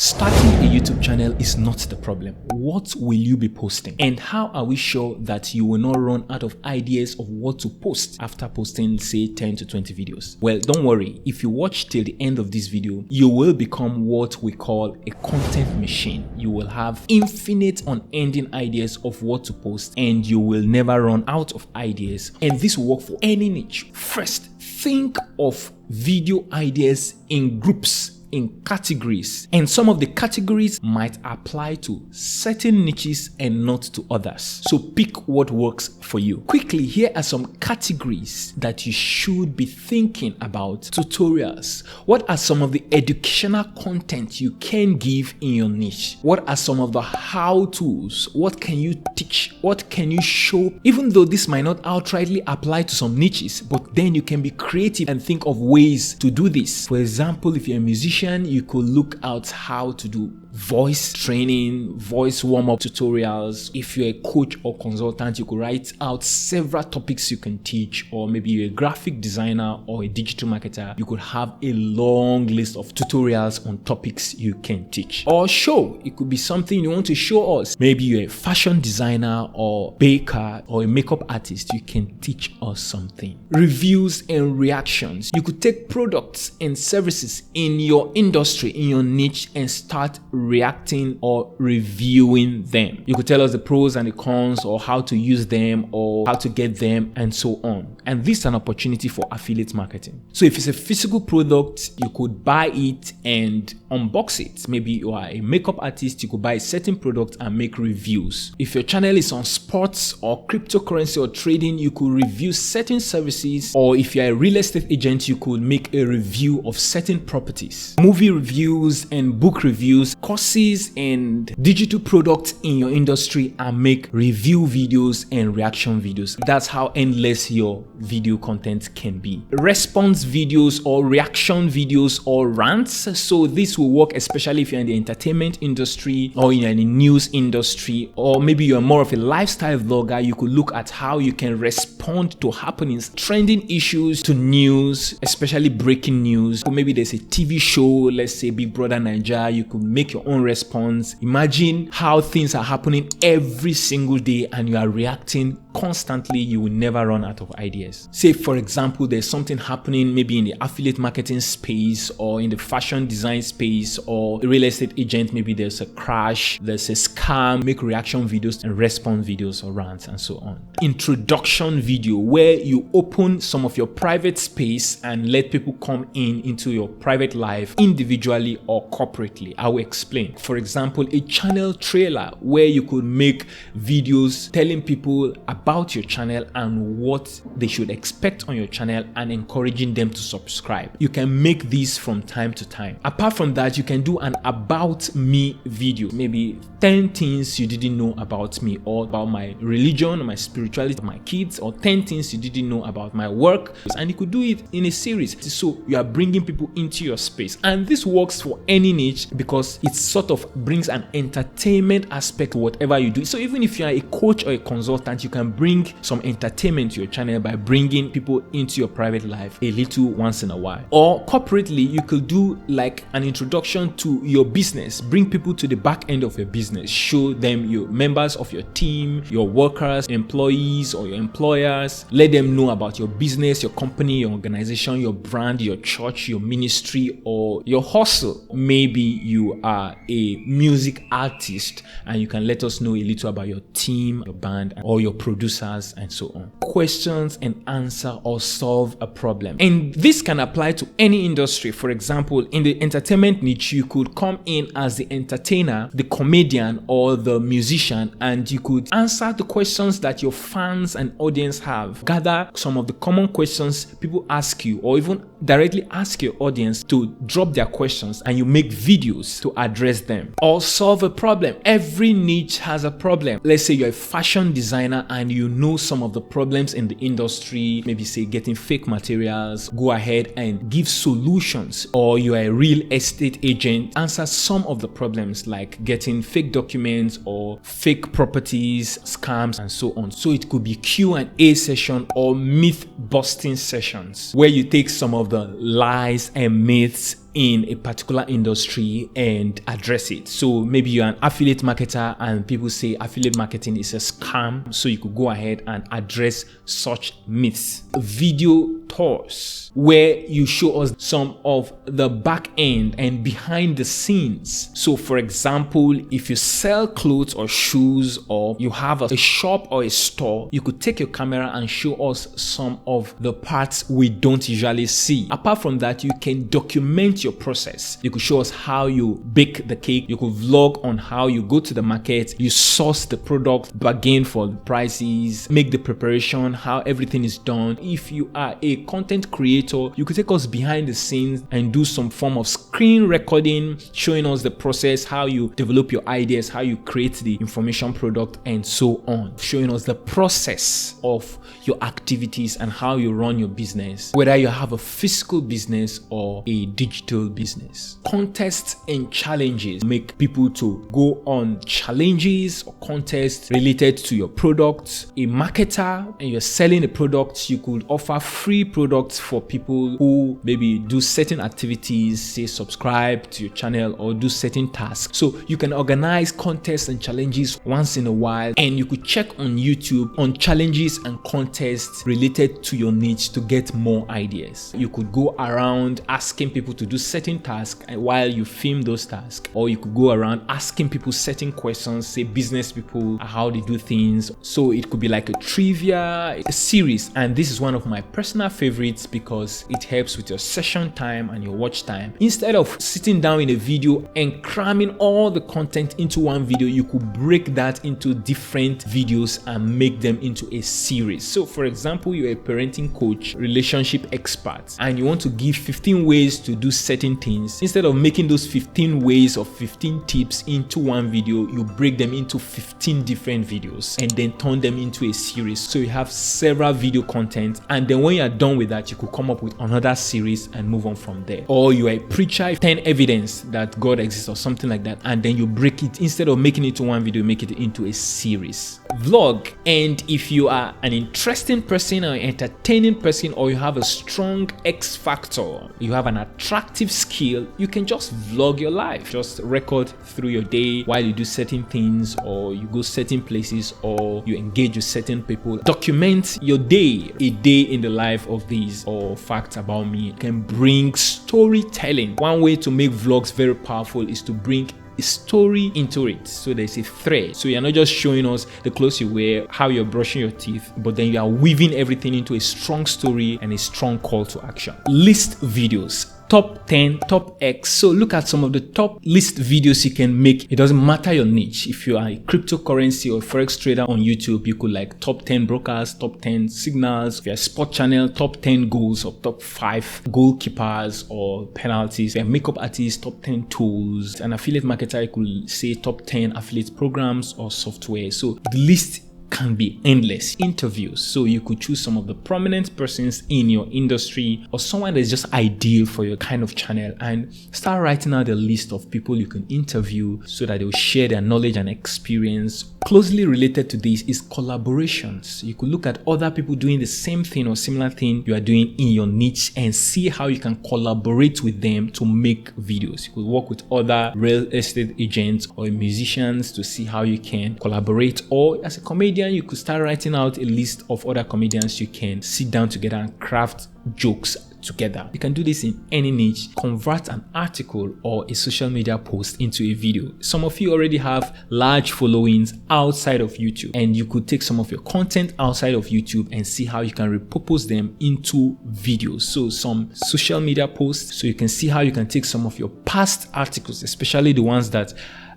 Starting a YouTube channel is not the problem. What will you be posting? And how are we sure that you will not run out of ideas of what to post after posting, say, 10 to 20 videos? Well, don't worry. If you watch till the end of this video, you will become what we call a content machine. You will have infinite unending ideas of what to post, and you will never run out of ideas. And this will work for any niche. First, think of video ideas in groups, in categories, and some of the categories might apply to certain niches and not to others. So pick what works for you. Quickly, here are some categories that you should be thinking about. Tutorials. What are some of the educational content you can give in your niche? What are some of the how-tos? What can you teach? What can you show? Even though this might not outrightly apply to some niches, but then you can be creative and think of ways to do this. For example, if you're a musician, you could look out how to do voice training, voice warm-up tutorials. If you're a coach or consultant, you could write out several topics you can teach. Or maybe you're a graphic designer or a digital marketer, you could have a long list of tutorials on topics you can teach. Or show. It could be something you want to show us. Maybe you're a fashion designer or baker or a makeup artist, you can teach us something. Reviews and reactions. You could take products and services in your industry, in your niche, and start reacting or reviewing them. You could tell us the pros and the cons, or how to use them, or how to get them, and so on. And this is an opportunity for affiliate marketing. So if it's a physical product, you could buy it and unbox it. Maybe you are a makeup artist, you could buy a certain product and make reviews. If your channel is on sports or cryptocurrency or trading, you could review certain services. Or if you're a real estate agent, you could make a review of certain properties. Movie reviews and book reviews, courses and digital products in your industry, and make review videos and reaction videos. That's how endless your video content can be. Response videos or reaction videos or rants. So this will work especially if you're in the entertainment industry, or you're in the news industry, or maybe you're more of a lifestyle vlogger. You could look at how you can respond to happenings, trending issues, to news, especially breaking news. Or maybe there's a TV show, let's say Big Brother Nigeria, you could make your own response. Imagine how things are happening every single day and you are reacting constantly. You will never run out of ideas. Say, for example, there's something happening maybe in the affiliate marketing space, or in the fashion design space, or a real estate agent, maybe there's a crash, there's a scam. Make reaction videos and response videos or rants and so on. Introduction video, where you open some of your private space and let people come into your private life individually or corporately. I will explain. For example, a channel trailer, where you could make videos telling people about your channel and what they should expect on your channel, and encouraging them to subscribe. You can make these from time to time. Apart from that, you can do an about me video, maybe 10 things you didn't know about me, or about my religion, my spirituality, my kids, or 10 things you didn't know about my work. And you could do it in a series. So you are bringing people into your space, and this works for any niche because it sort of brings an entertainment aspect to whatever you do. So even if you are a coach or a consultant, you can bring some entertainment to your channel by bringing people into your private life a little once in a while. Or corporately, you could do like an introduction to your business. Bring people to the back end of your business. Show them your members of your team, your workers, employees, or your employers. Let them know about your business, your company, your organization, your brand, your church, your ministry, or your hustle. Maybe you are a music artist and you can let us know a little about your team, your band, or your producers, and so on. Questions and answer or solve a problem. And this can apply to any industry. For example, in the entertainment niche, you could come in as the entertainer, the comedian, or the musician, and you could answer the questions that your fans and audience have. Gather some of the common questions people ask you, or even directly ask your audience to drop their questions, and you make videos to address them. Or solve a problem. Every niche has a problem. Let's say you're a fashion designer and you know some of the problems in the industry, maybe say getting fake materials. Go ahead and give solutions. Or you're a real estate agent, answer some of the problems like getting fake documents or fake properties, scams, and so on. So it could be Q&A session or myth busting sessions, where you take some of the lies and myths in a particular industry and address it. So maybe you're an affiliate marketer and people say affiliate marketing is a scam, so you could go ahead and address such myths. Video tours where you show us some of the back end and behind the scenes. So for example, if you sell clothes or shoes, or you have a shop or a store, you could take your camera and show us some of the parts we don't usually see. Apart from that, you can document your process. You could show us how you bake the cake. You could vlog on how you go to the market, you source the product, bargain for the prices, make the preparation, how everything is done. If you are a content creator, you could take us behind the scenes and do some form of screen recording, showing us the process, how you develop your ideas, how you create the information product, and so on. Showing us the process of your activities and how you run your business, whether you have a physical business or a digital business. Contests and challenges make people to go on challenges or contests related to your products. A marketer and you're selling a product, you could offer free products for people who maybe do certain activities, say subscribe to your channel or do certain tasks. So you can organize contests and challenges once in a while, and you could check on YouTube on challenges and contests related to your niche to get more ideas. You could go around asking people to do certain tasks while you film those tasks, or you could go around asking people certain questions, say business people, how they do things. So it could be like a trivia, a series, and this is one of my personal favorites because it helps with your session time and your watch time. Instead of sitting down in a video and cramming all the content into one video, you could break that into different videos and make them into a series. So for example, you're a parenting coach, relationship expert, and you want to give 15 ways to do certain things. Instead of making those 15 ways or 15 tips into one video, you break them into 15 different videos and then turn them into a series. So you have several video content, and then when you're done with that, you could come up with another series and move on from there. Or you're a preacher, 10 evidence that God exists or something like that, and then you break it. Instead of making it to one video, make it into a series. Vlog, and if you are an interesting person or entertaining person, or you have a strong X factor, you have an attractive skill, you can just vlog your life. Just record through your day while you do certain things, or you go certain places, or you engage with certain people. Document your day, a day in the life of these, or facts about me. Can bring storytelling. One way to make vlogs very powerful is to bring a story into it, so there's a thread. So you're not just showing us the clothes you wear, how you're brushing your teeth, but then you are weaving everything into a strong story and a strong call to action. List videos. Top 10, top X. So look at some of the top list videos you can make. It doesn't matter your niche. If you are a cryptocurrency or forex trader on YouTube, you could like top 10 brokers, top 10 signals. If you're a sport channel, top 10 goals or top 5 goalkeepers or penalties. If you're a makeup artist, top 10 tools. An affiliate marketer, you could say top 10 affiliate programs or software. So the list can be endless. Interviews, so you could choose some of the prominent persons in your industry or someone that's just ideal for your kind of channel and start writing out a list of people you can interview so that they'll share their knowledge and experience. Closely related to this is collaborations. You could look at other people doing the same thing or similar thing you are doing in your niche and see how you can collaborate with them to make videos. You could work with other real estate agents or musicians to see how you can collaborate, or as a comedian, you could start writing out a list of other comedians you can sit down together and craft jokes together. You can do this in any niche. Convert an article or a social media post into a video. Some of you already have large followings outside of YouTube, and you could take some of your content outside of YouTube and see how you can repurpose them into videos. So some social media posts, so you can see how you can take some of your past articles, especially the ones that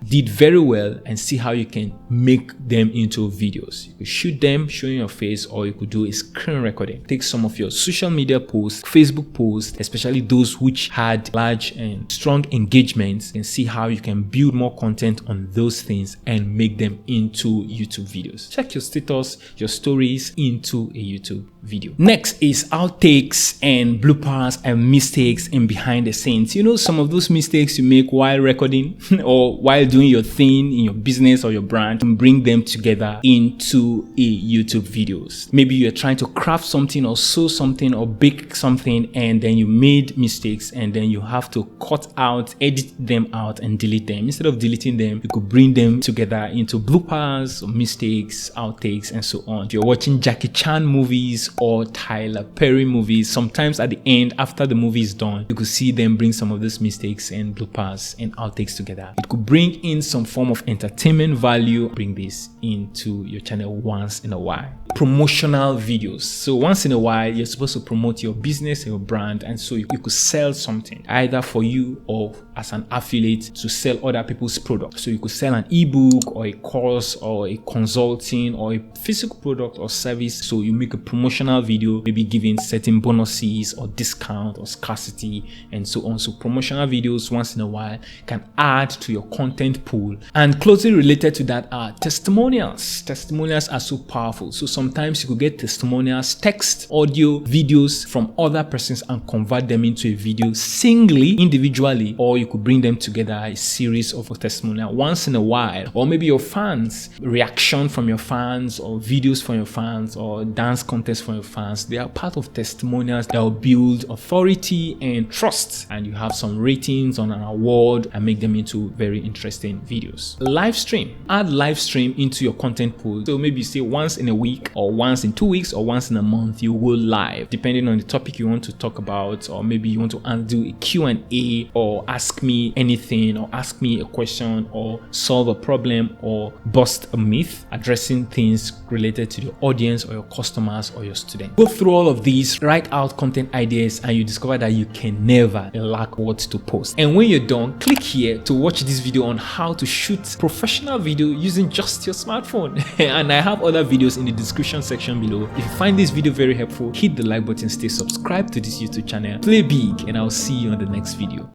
did very well, and see how you can make them into videos. You could shoot them showing your face, or you could do a screen recording. Take some of your social media posts, Facebook posts, especially those which had large and strong engagements, and see how you can build more content on those things and make them into YouTube videos. Check your status, your stories into a YouTube video. Next is outtakes and bloopers and mistakes in behind the scenes. You know, some of those mistakes you make while recording or while doing your thing in your business or your brand, and bring them together into a YouTube videos. Maybe you're trying to craft something or sew something or bake something, and then you made mistakes, and then you have to cut out, edit them out and delete them. Instead of deleting them, you could bring them together into bloopers, mistakes, outtakes, and so on. If you're watching Jackie Chan movies or Tyler Perry movies, sometimes at the end, after the movie is done, you could see them bring some of those mistakes and bloopers and outtakes together. It could bring in some form of entertainment value. Bring this into your channel once in a while. Promotional videos. So once in a while, you're supposed to promote your business, your brand, and so you could sell something either for you or as an affiliate to sell other people's products. So you could sell an ebook or a course or a consulting or a physical product or service. So you make a promotional video, maybe giving certain bonuses or discount or scarcity and so on. So promotional videos once in a while can add to your content pool. And closely related to that are testimonials. Testimonials are so powerful. So sometimes you could get testimonials, text, audio, videos from other persons and convert them into a video singly, individually, or you could bring them together, a series of testimonials once in a while. Or maybe your fans, reaction from your fans or videos from your fans or dance contests from your fans. They are part of testimonials that will build authority and trust, and you have some ratings on an award and make them into very interesting videos. Live stream. Add live stream into your content pool. So maybe you say once in a week or once in 2 weeks or once in a month you go live, depending on the topic you want to talk about, or maybe you want to do a Q&A or ask me anything or ask me a question or solve a problem or bust a myth, addressing things related to the audience or your customers or your students. Go through all of these, write out content ideas, and you discover that you can never lack words to post. And when you're done, click here to watch this video on how to shoot professional video using just your smartphone. And I have other videos in the description section below. If you find this video very helpful, hit the like button, stay subscribed to this YouTube channel, play big, and I'll see you on the next video.